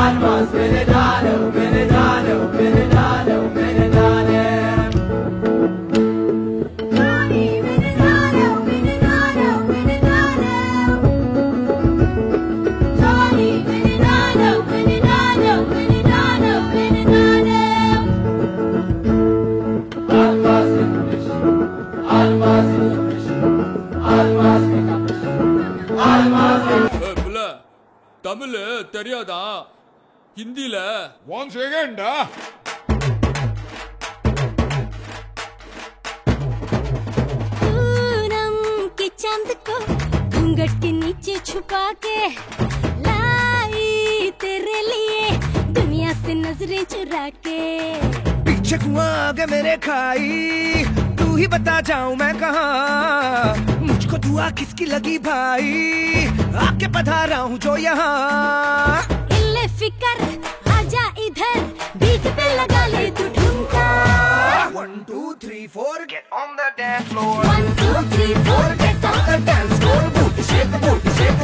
Almas Benedano, Benedano, Benedano, Benedano. Johnny Benedano, Benedano, Benedano. Johnny Benedano, Benedano, Benedano, Benedano. Almas English, Almas English, Almas English, Almas English. Tamil தெரியாதா ஹிந்தில once again da Poonam के चांद को घूंघट के नीचे छुपा के लाई तेरे लिए दुनिया से नजरें चुरा के पीछे कुआं आगे मेरे खाई तू ही बता जाऊं मैं कहां मुझको दुआ किसकी लगी भाई आके पधारा हूं जो यहाँ इल्ले फिकर आजा इधर बीट पे लगा ले तू ठुमका 1 2 3 4 get on the dance floor 1 2 3 4 get on the dance floor booty shake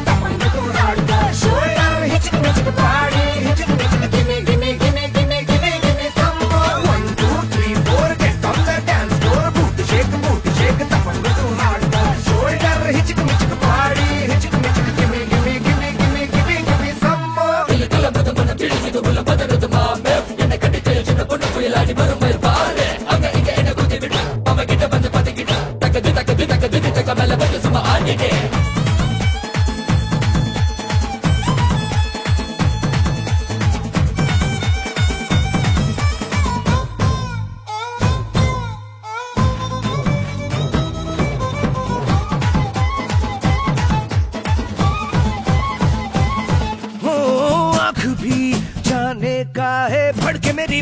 tap on the hardcore shoulder hit the party hit the gimme gimme gimme gimme gimme gimme some more 1 2 3 4 get on the dance floor booty shake tap on the hardcore shoulder hit the party hit the gimme gimme gimme gimme gimme gimme some more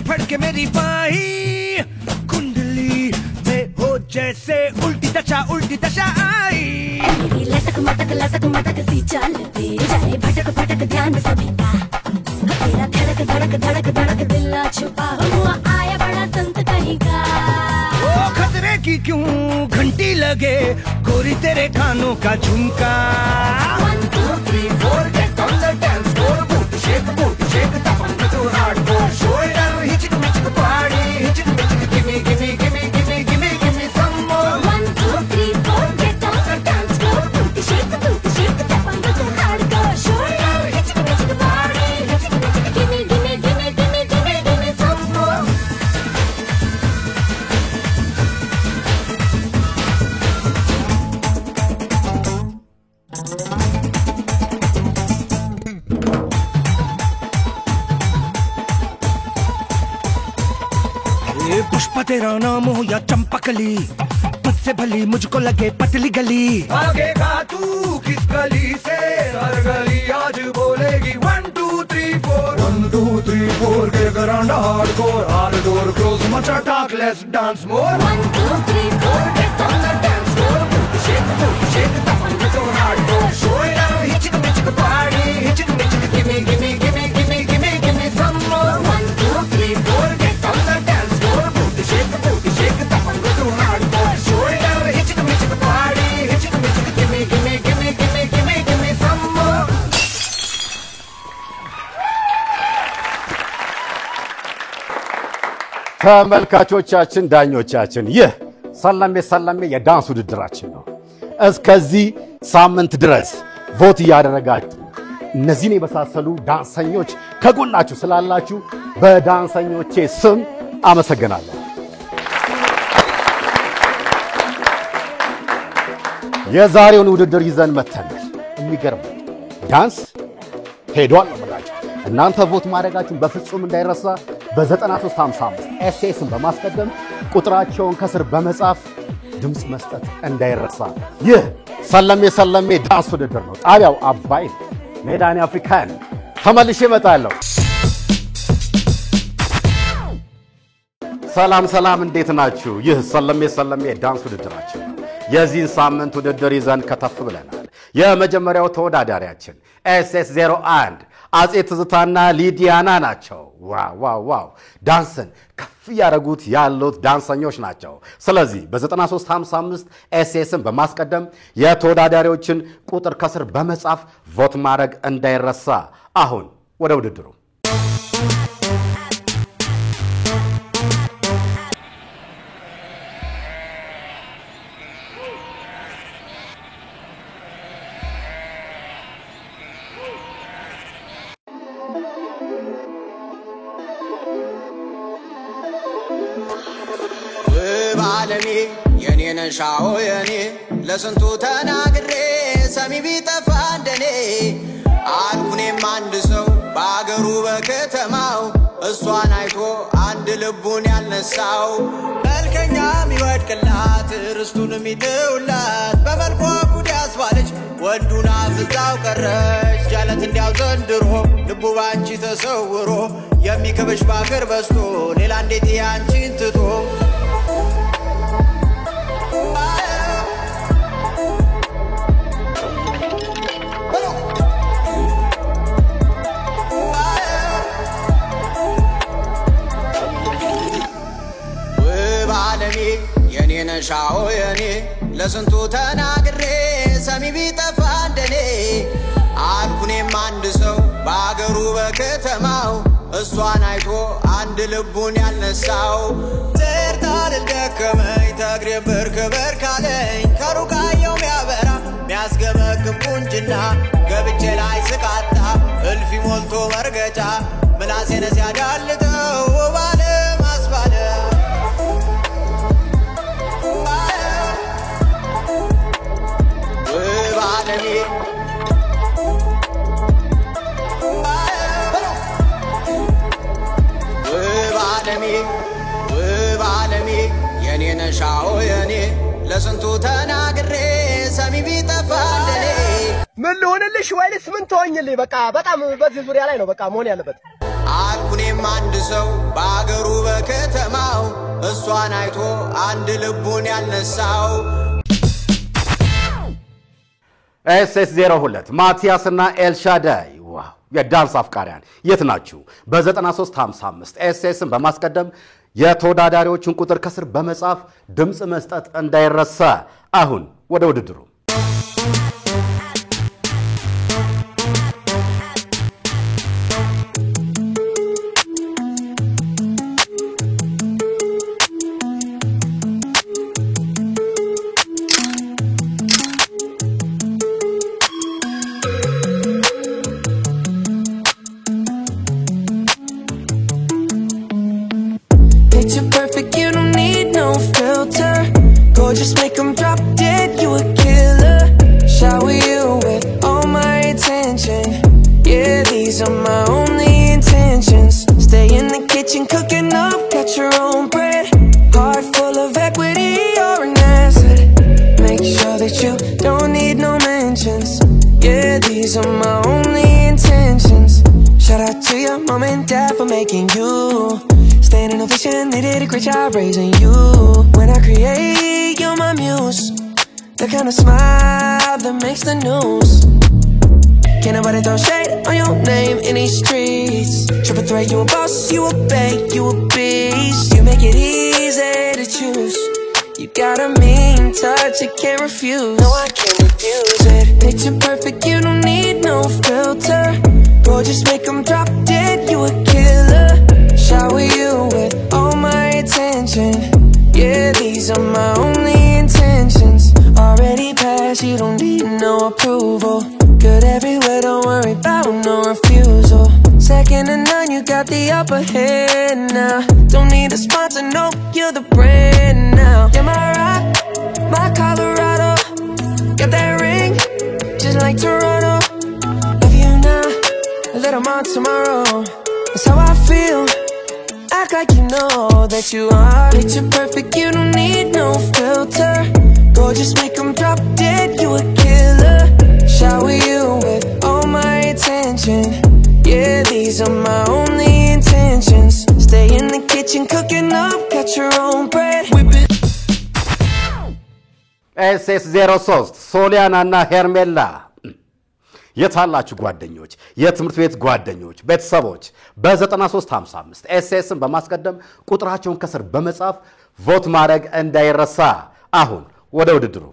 Phadke मेरी बाही कुंडली में हो जैसे उल्टी दशा आई मेरी लटक मटक सी चाल पे जाए भटक भटक ध्यान सभी का तेरा धड़क दिल ना छुपा हुआ आया बड़ा संत कहीं का ओ खतरे की क्यों घंटी लगे गोरी तेरे कानों का झुमका 1 2 3 4 get on the dance floor booty shake tap on the hardcore shoulder hit the party hit the gimme gimme gimme gimme gimme gimme some more 1 2 3 4 get on the dance floor booty shake tap on the hardcore shoulder hit the party hit the gimme gimme gimme gimme gimme gimme some more Pushpa तेरा नाम हो या चंपकली तुझसे भली मुझको लगे पतली गली आगे का तू किस गली से हर गली आज बोलेगी 1 2 3 4 1 2 3 4 get around the hardcore close मचा talk let's dance more 1 2 3 4 get on the dance floor shake tap on the hardcore shoulder hit the party hit the gimme gimme gimme gimme gimme gimme some more 1 2 3 4 get on the dance floor shake tap on the hardcore shoulder hit the party hit the gimme gimme gimme gimme gimme gimme some more ተመልካቾቻችን ዳኞቻችን ይህ ሰላሜ የዳንስ ውድድራችን ነው እስከዚህ ሳምንት ድረስ ቮት ያደረጋችሁ እነዚህን የመሳሰሉ ዳንሰኞች ከጎናችሁ ስላላችሁ በዳንሰኞቼ ስም አመሰግናለሁ የዛሬውን ውድድር ይዘን መተናል የሚገርም ዳንስ ሄዷል ማለት እናንተ ቮት ማድረጋችሁን በፍጹም እንዳይረሳ በ9355 ኤስኤስን በማስቀደም ቁጥራቸውን ከስር በመጻፍ ድምጽ መስጠት እንዳይረሳ ይህ ሰላሜ ዳንስ ውድድር ነው ጣቢያው አባይ ሜዳኒ አፍሪካን ተመልሼ እመጣለሁ ሰላም እንዴት ናችሁ ይህ ሰላሜ ዳንስ ውድድራችን የዚህን ሳምንት ውድድር ይዘን ከተፍ ብለናል የመጀመሪያው ተወዳዳሪያችን SS01 አጼ ትዝታና ሊዲያና ናቸው ዋው ዳንስን ከፍ ያረጉት ያሉት ዳንሰኞች ናቸው ስለዚህ በ9355 ኤስኤስን በማስቀደም የተወዳዳሪዎችን ቁጥር ከስር በመጻፍ ቮት ማድረግ እንዳይረሳ አሁን ወደ ውድድሩ ባለሜ የኔ ነሻው የኔ ለስንቱ ተናግሬ ሰሚ ቢጠፋ እንደኔ አልኩኔም አንድ ሰው ባገሩ በከተማው እሷን አይቶ አንድ ልቡን ያልነሳው መልከኛ ሚወድቅላት ርስቱን ሚተውላት በመልኳ ጉድ ያስባለች ወንዱና ፍዛው ቀረች ጃለት እንዲያው ዘንድሮ ልቡ ባንቺ ተሰውሮ የሚከብሽ ባገር በስቶ ሌላ እንዴት ያንቺን ትቶ የኔ ነሻው የኔ ለስንቱ ተናግሬ ሰሚ ቢጠፋ እንደኔ አልኩኔም አንድ ሰው ባገሩ በከተማው እሷን አይቶ አንድ ልቡን ያልነሳው ዘርታል ደከመኝ ተግሬም በርክበር ካለኝ ከሩቃየው ሚያበራ ሚያስገመግም ቁንጅና ገብቼ ላይ ስቃታ እልፊ ሞልቶ መርገጫ ምላሴን ሲያዳልጠው ባለ ማስባለ ባለሜ የኔ ነሻው የኔ ለስንቱ ተናግሬ ሰሚ ቢጠፋ እንደኔ ምን ልሆንልሽ ወይስ ምን ተወኝልኝ በቃ በጣም በዚህ ዙሪያ ላይ ነው በቃ መሆን ያለበት አልኩኔም አንድ ሰው ባገሩ በከተማው እሷን አይቶ አንድ ልቡን ያልነሳው SS02 ማቲያስና ኤልሻዳይ ዋው የዳንስ አፍቃሪያን የት ናችሁ በ9355 SSን በማስቀደም የተወዳዳሪዎችን ቁጥር ከስር በመጻፍ ድምጽ መስጠት እንዳይረሳ አሁን ወደ ውድድሩ Just make them drop dead, you a killer. Shower you with all my attention. Yeah, these are my only intentions. Stay in the kitchen cooking up, got your own bread. Heart full of equity, you're an asset. Make sure that you don't need no mentions. Yeah, these are my only intentions. Shout out to your mom and dad for making you. Standing ovation, they did a great job raising you. When I create, you're my muse. The kind of smile that makes the news. Can't nobody throw shade on your name in these streets. Triple threat, you a boss, you a bank, you a beast. You make it easy to choose. You got a mean touch, you can't refuse. No, I can't refuse it. Picture perfect, you don't need no filter. Gorgeous, make them drop dead, you a killer. Shower you with all my attention. Yeah, these are my only intentions. Already passed, you don't need no approval. Good everywhere, don't worry about no refusal. Second to none, you got the upper hand now. Don't need a sponsor, no, you're the brand now. You're my rock, my Colorado. Got that ring, just like Toronto. Love you now, a little more tomorrow. That's how I feel. Act like you know that you are. Picture perfect, you don't need no filter. Gorgeous, make them drop dead, you a killer. Shower you with all my attention. Yeah, these are my only intentions. Stay in the kitchen cooking up, got your own bread. SS03 ሶሊያናና ሄርሜላ የታላችሁ ጓደኞች የትምርት ቤት ጓደኞች ቤተሰቦች በ9355 SSን በማስቀደም ቁጥራቸውን ከስር በመጻፍ ቮት ማድረግ እንዳይረሳ አሁን ወደ ውድድሩ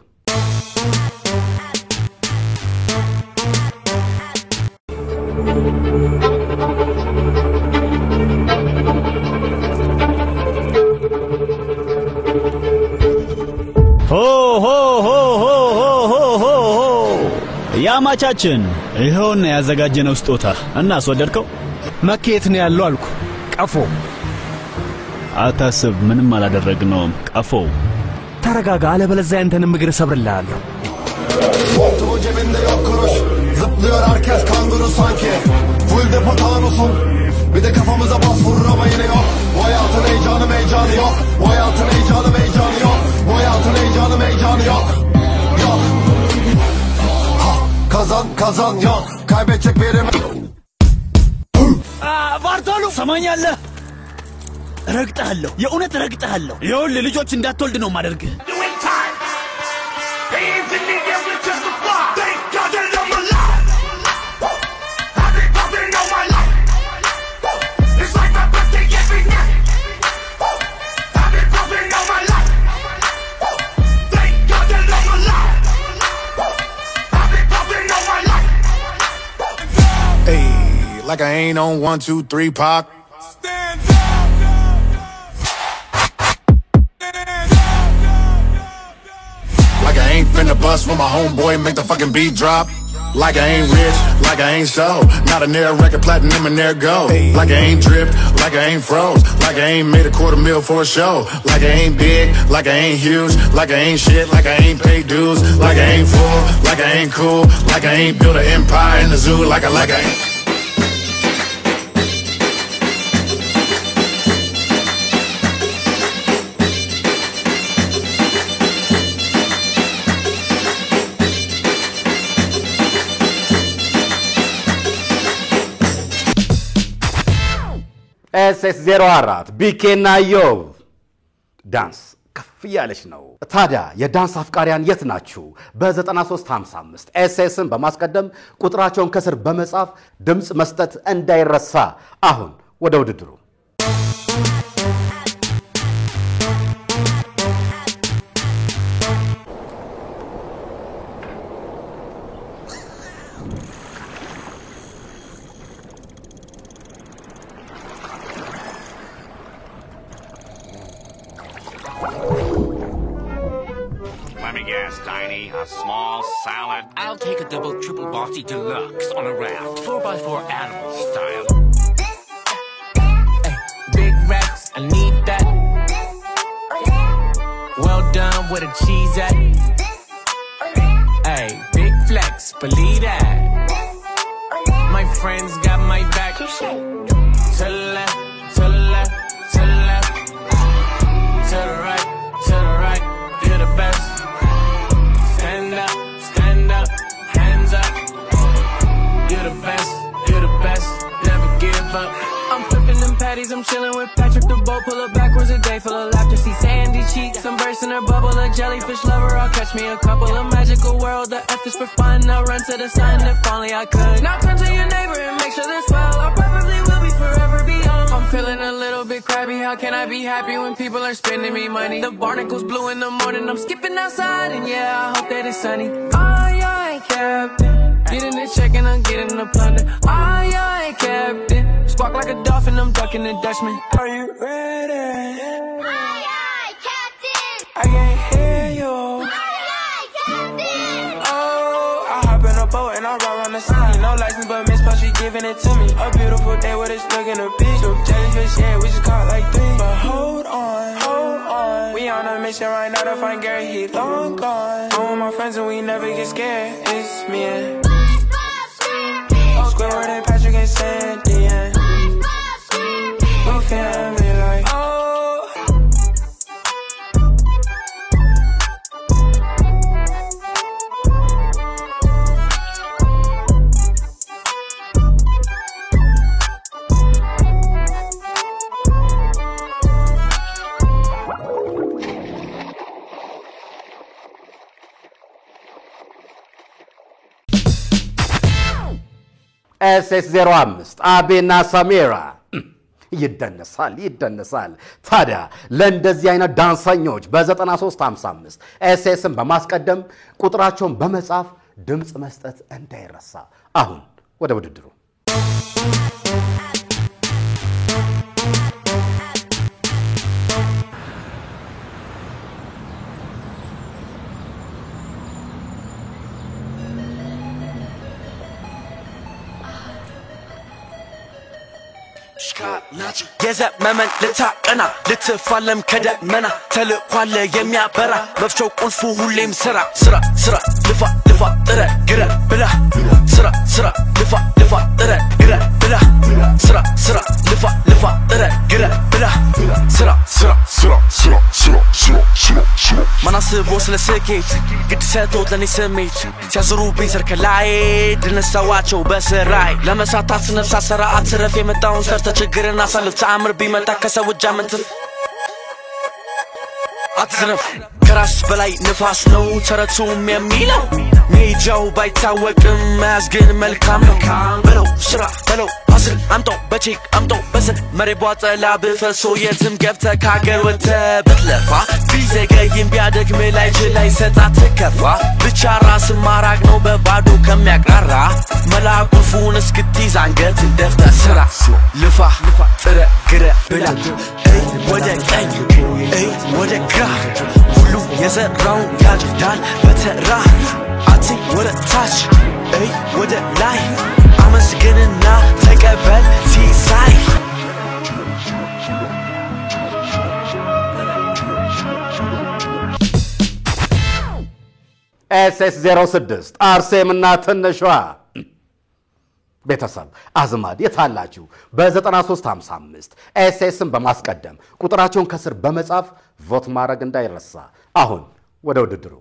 ሆ ሆ ሆ ሆ ሆ ሆ ሆ ያማቻችን ይሄውን ያዘጋጀነው ስጦታ እና አስወደድከው መኬት ነው ያለው አልኩ ቀፎ አታስብ ምንም አላደረግነውም ቀፎ ተረጋጋ አለበለዚያ አንተንም እግር ሰብርልሃለሁ Montu cebinde yok kuruş Zıplıyor herkes kanguru sanki Full depo tanusun Bir de kafamıza bas vurur ama yine yok Bu hayatın heyecanı yok Bu hayatın heyecanı yok Bu hayatın heyecanı yok Yok Ha kazan yok Kaybedecek birim ቫርቶሉ ሰማኛለህ ረግጣለሁ የእውነት ረግጣለሁ ይኸውልህ ልጆች እንዳትወልድ ነው ማደርግህ Like I ain't on 1, 2, 3 pop. Stand up. Like I ain't finna bust when my homeboy make the fucking beat drop. Like I ain't rich, like I ain't so. Not a near record platinum and there go. Like I ain't drip, like I ain't froze. Like I ain't made $250,000 for a show. Like I ain't big, like I ain't huge. Like I ain't shit, like I ain't paid dues. Like I ain't full, like I ain't cool. Like I ain't built an empire in the zoo. Like I ain't. SS04 ቢኬና ዮብ ዳንስ ከፍ ያለች ነው ታዲያ የዳንስ አፍቃሪያን የት ናችሁ በ9355 ኤስኤስን በማስቀደም ቁጥራቸውን ከስር በመጻፍ ድምጽ መስጠት እንዳይረሳ አሁን ወደ ውድድሩ Tiny, a small salad. I'll take a double, triple bossy deluxe on a raft, 4x4 animal style. Hey, big racks, I need that. Well done, where the cheese at? Hey, big flex, believe that. My friends got my back. To the left, to the left, to the left, to the right, to the right. You're the best. Stand up, hands up. You're the best, never give up. I'm flipping them patties, I'm chilling with Patrick the boat. Pull up backwards a day full of laughter. See sandy cheeks, I'm bursting her bubble. A jellyfish lover, I'll catch me a couple. A magical world, the F is for fun. I'll run to the sun if only I could. Now turn to your neighbor and make sure they're swell. I probably will be forever beyond. I'm feeling a little bit crabby. How can I be happy when people are spending me money? The barnacles blue in the morning, I'm skipping outside. And yeah, I hope that it's sunny. Aye, captain. Getting the check and I'm getting the plunder. Aye, captain. Squawk like a dolphin, I'm ducking the Dutchman. Are you ready? Aye, Captain. I can't hear you. Aye, Captain. Oh, I hop in a boat and I ride around the city. No license, but Miss Puff, she giving it to me. A beautiful day with it stuck in a beach. So jellyfish, yeah, we just caught like 3. But hold on. We on a mission right now to find Gary, he long gone. I'm with my friends and we never get scared. It's me and Squidward and Patrick and Sandy and we family like SS05 አቤና ሳሜራ ይደነሳል ታዲያ ለእንደዚህ አይነት ዳንሰኞች በ9355 ኤስኤስን በማስቀደም ቁጥራቸውን በመጻፍ ድምጽ መስጠት እንዳይረሳ አሁን ወደ ውድድሩ የዘመመን ልታቀና ልትፋለም ከደመና ተልኳለ የሚያበራ መፍቸው ቁልፉ ሁሌም ስራ ስራ ስራ ልፋ ልፋ ጥረ ግረ ብላ ስራ ስራ ልፋ ልፋ ጥረ ግረ ብላ ስራ ስራ ልፋ ልፋ ጥረ ግረ ብላ ስራ ስራ ስራ ስራ ስራ ስራ ስራ ስራ ማናስቦ ስለ ስኬት ግድ ሰጥቶት ለኔ ስሜት ሲያዝሩብኝ ሰርከላይ ድነሳዋቸው በስራይ ለመሳታት ነፍሳ ሰራ አትረፍ የመጣውን ሰርተ ችግርን አሳልፍ ተአምር ቢመጣ ከሰው እጅ አመንትፍ አትዝረፍ ከራስ በላይ ንፋስ ነው ተረቱም የሚለው ሜጃው ባይታወቅም መያዝ ግን መልካም ነው በለው ስራ በለው አስል አምጦ በቼክ አምጦ በስል መሬቧ ጠላ ብፈሶ የትም ገብተ ካገር ወጥተ ብትለፋ ቢዘገይም ቢያደክም ላይችል ላይሰጣት ከፋ ብቻ ራስ ማራቅ ነው በባዶ ከሚያቅራራ መላቁልፉን እስክትይዝ አንገት ደፍተ ስራ ልፋ ጥረ ግረ ብላ እይ ወደ ቀኝ እይ ወደ ግራ ሁሉ የዘራውን ያጭዳል በተራ አትይ ወደ ታች እይ ወደ ላይ አመስግንና ተቀበል ሲሳይ SS06 አርሴምና ትንሿ ቤተሰብ አዝማድ የታላችሁ በ9355 ኤስኤስን በማስቀደም ቁጥራቸውን ከስር በመጻፍ ቮት ማድረግ እንዳይረሳ አሁን ወደ ውድድሩ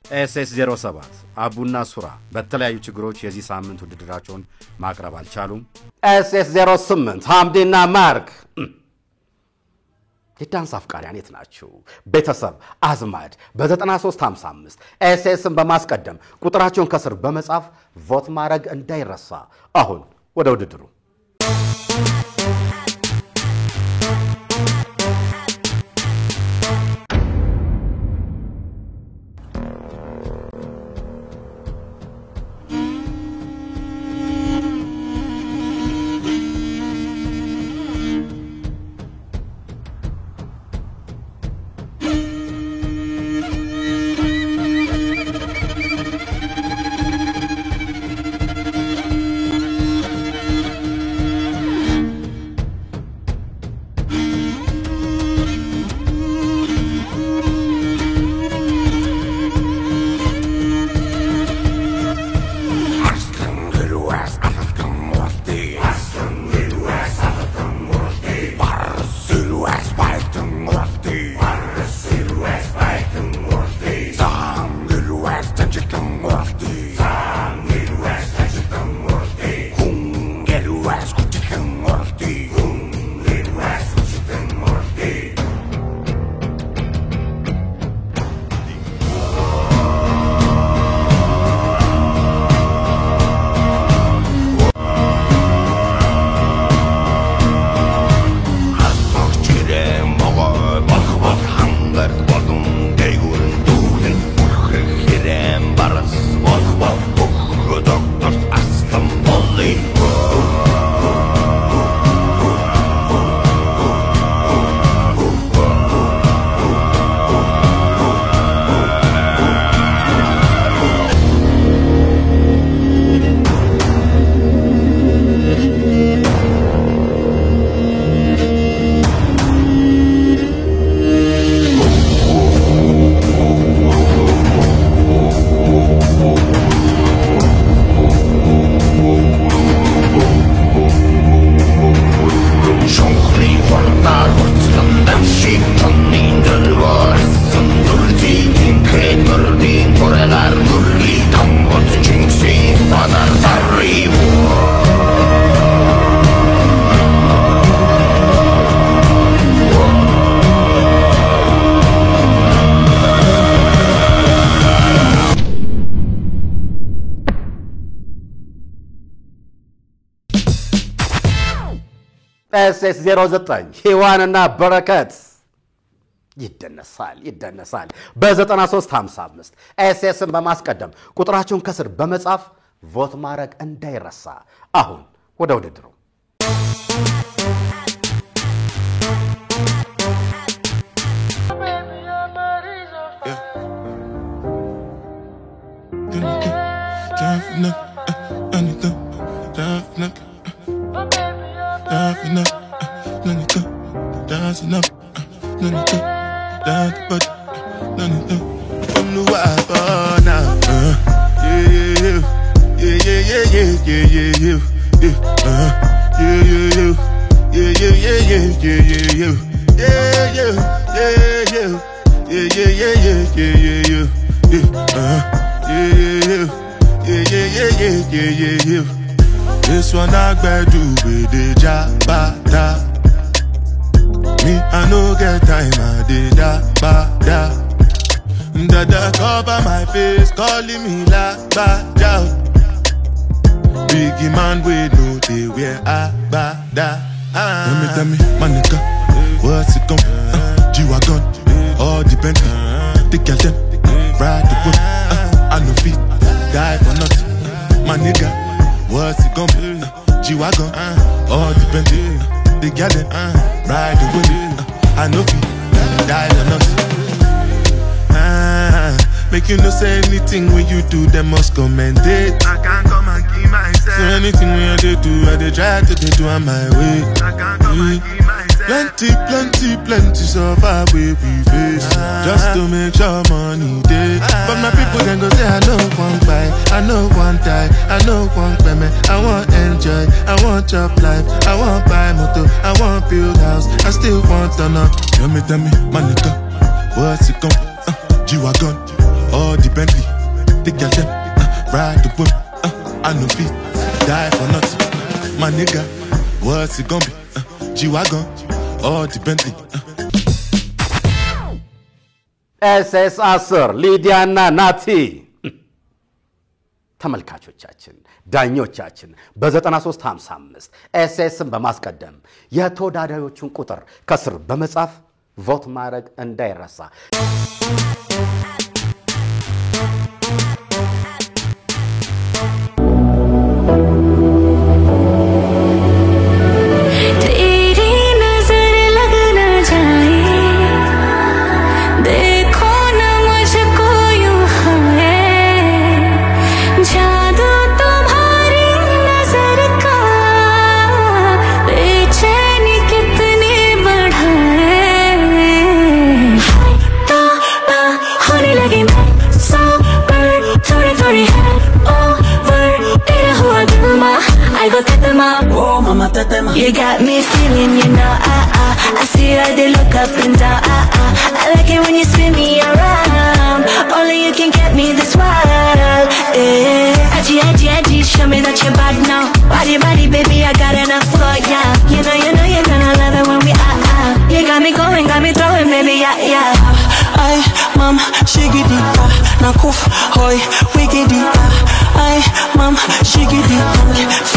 SS07 አቡና ሱራ በተለያዩ ችግሮች የዚህ ሳምንት ውድድራቸውን ማቅረብ አልቻሉም SS08 ሐምዲና ማርክ የዳንስ አፍቃሪያን የት ናችሁ ቤተሰብ አዝማድ በ9355 ኤስኤስን በማስቀደም ቁጥራቸውን ከስር በመጻፍ ቮት ማድረግ እንዳይረሳ አሁን ወደ ውድድሩ ኤስኤስ 09 ሔዋንና በረከት ይደነሳል በ9355 ኤስኤስን በማስቀደም ቁጥራችሁን ከስር በመጻፍ ቮት ማድረግ እንዳይረሳ። አሁን ወደ ውድድሩ This one I do with the jabata. Me I no get time I did da. Dada cover my face, calling me la bada. Biggie man we know they wear abada. Tell me, my nigga, what's it gon' G-Wagon, all the Bentley, the girl them, ride the whip. I no fit, die for nothing, my nigga. What's it gon' be? G-Wagon, all the Bentley, the girl them, ride the whip. I no fit, die for nothing. Make you no say anything when you do, they must commend it. I can't come and keep myself. So anything when they do, I they try to do on my way. I can't come and keep myself. Plenty so far we face. Just to make sure money day. But my people then go say I know one buy, I know one die, I know one payment. I want enjoy, I want job life, I want buy motor, I want build house, I still want to know. Tell me, my nigga, what's it gon' G-Wagon, all the Bentley, the girl them, ride the whip. I no fit, die for nothing, my nigga. What's it gon' be? G-Wagon, all the Bentley. ኤስኤስ 10 ሊዲያና ናቲ ተመልካቾቻችን ዳኞቻችን በ9355 ኤስኤስን በማስቀደም የተወዳዳሪዎቹን ቁጥር ከስር በመጻፍ ቮት ማድረግ እንዳይረሳ። Oh, mama, tetema. You got me feeling, you know, I see how they look up and down, I like it when you spin me around. Only you can get me this wild, eh. Edgy, show me that you're bad now. Body, baby, I got enough for ya. You know, you're gonna love it when we You got me going, got me throwing, baby, yeah. Ay, mam, shigidi, na kuf, hoy, wigidi, ay, mam, shigidi,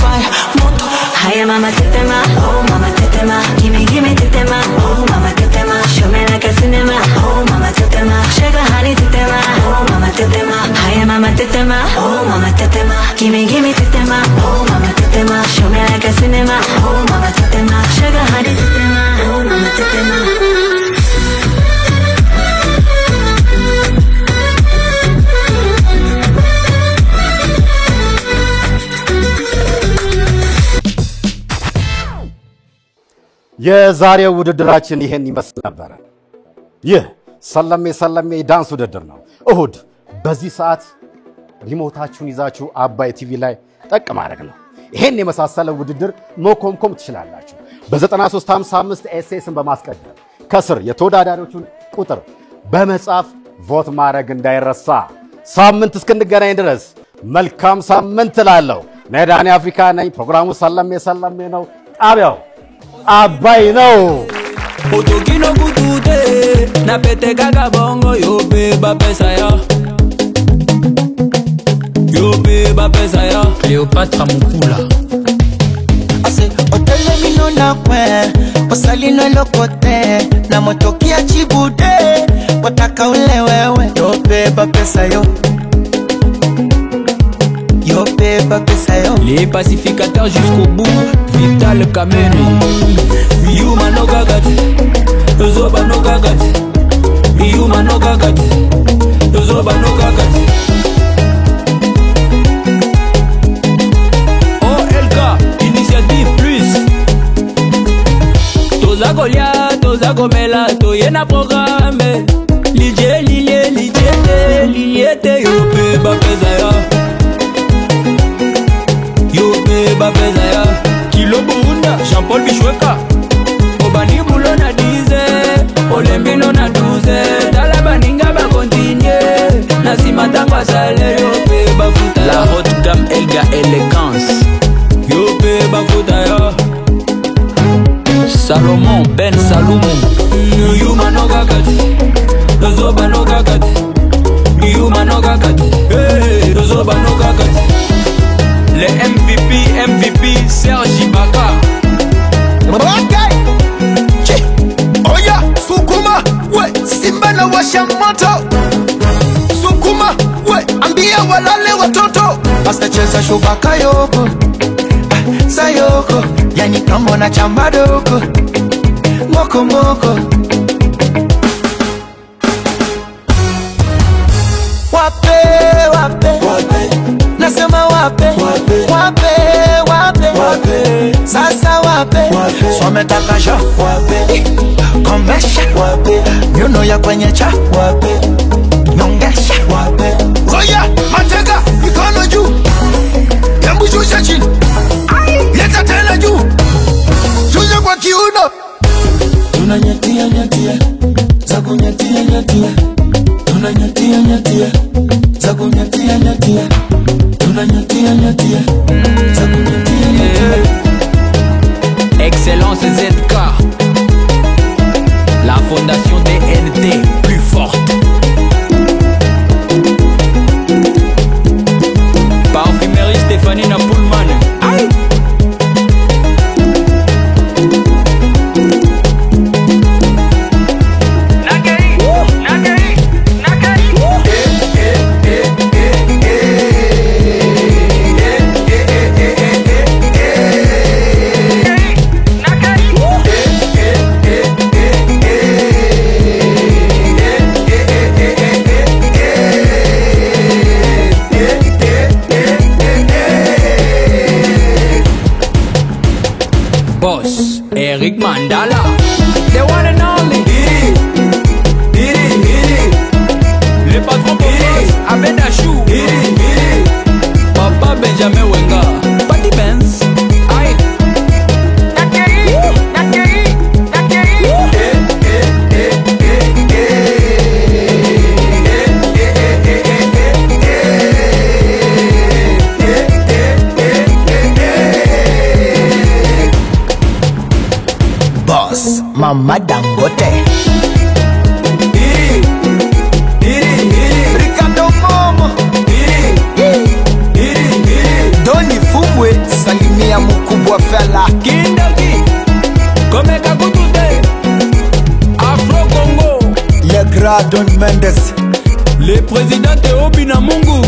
fire, moto. Hi, mama, tetema, oh, mama, tetema. Gimme, tetema, oh, mama, tetema. Show me like a cinema, oh, mama, tetema. Sugar, honey, tetema, oh, mama, tetema. Hi, mama, tetema, oh, mama, tetema. Gimme, tetema, oh, mama, tetema. Show me like a cinema, oh, mama, tetema. Sugar, honey, tetema, oh, mama, tetema. የዛሬው ውድድራችን ይሄን ይመስል ነበር። ይህ ሰለሜ ዳንስ ውድድር ነው። እሁድ በዚህ ሰዓት ሪሞታችሁን ይዛችሁ አባይ ቲቪ ላይ ጠቅ ማድረግ ነው። ይሄን የመሳሰለ ውድድር መኮምኮም ትችላላችሁ። በ9355 ኤስኤስን በማስቀደም ከስር የተወዳዳሪዎቹን ቁጥር በመጻፍ ቮት ማድረግ እንዳይረሳ። ሳምንት እስክንገናኝ ድረስ መልካም ሳምንት ላለው ነዳኒ አፍሪካ ነኝ። ፕሮግራሙ ሰለሜ ነው። ጣቢያው አባይ ነው። Otokino kutute na pete kaka bongo yo beba pesa ya Cleopatra Mukula. I say, oh tell me no na kwe Wasalino lokote Na motokia chibude Wataka ule wewe Yo beba pesa yo Yo beba pesa yo. Les pacificateurs jusqu'au bout. Vital Kameni. Yuma no gagat. Zoba no gagat. Yuma no gagat. Zoba no gagat. OLK, Initiative Plus. Toza Golia, Toza Gomela, Toyena programme. Lilie, lilie, lilie, lilie, yo beba pesa yo. Yo beba pesa ya Kilo Burunda, Jean-Paul Bichweka Obani Boulo na 10 Olembino na 12 Dala baninga ba continue Nasima tangwa sale yo beba futa La haute gamme Elga Elegance Yo beba futa ya Salomon Ben Salomon Yuma no gagati Zoba no gagati Yuma no gagati Hey, Zoba no gagati Les MVP, Serge Ibaka. Okay. Chi. Oya, Sukuma, we, Simba na washa moto. Sukuma, we, ambia walale watoto. Basta cheza shubaka yoko. Sayoko, yani kambo na chamba doko. Moko moko. Wape, wape, wape. Nasema wape, wape, wape, wape. Sasa wape, wape. Swametaka sha, wape. Komesha, wape. Nyuno ya kwenye cha, wape. Nyongesha, wape. Oya, mateka, mikono juu. Yambu shusha chini. Leta tena juu. Shusha kwa kiuno. Tunanyatia, nyatia. Zaku nyatia, nyatia. Tunanyatia, nyatia. Zaku nyatia, nyatia. Excellence ZK. La fondation DNT plus forte. Parfumerie Stéphanie Napoulman. Aïe. Boss, Eric Mandala, the one and only. Le patron Boss, Abedachou. Papa Benjamin Wenga, Patty Benz. Aïe. Boss, Mama Dangote. Ricardo Momo. Doni Fumwe, salimia mkubwa fella. Kindaki, Komeka Kutute, Afro Congo. Le Grand Don Mendes. Le président Théo Binamungu.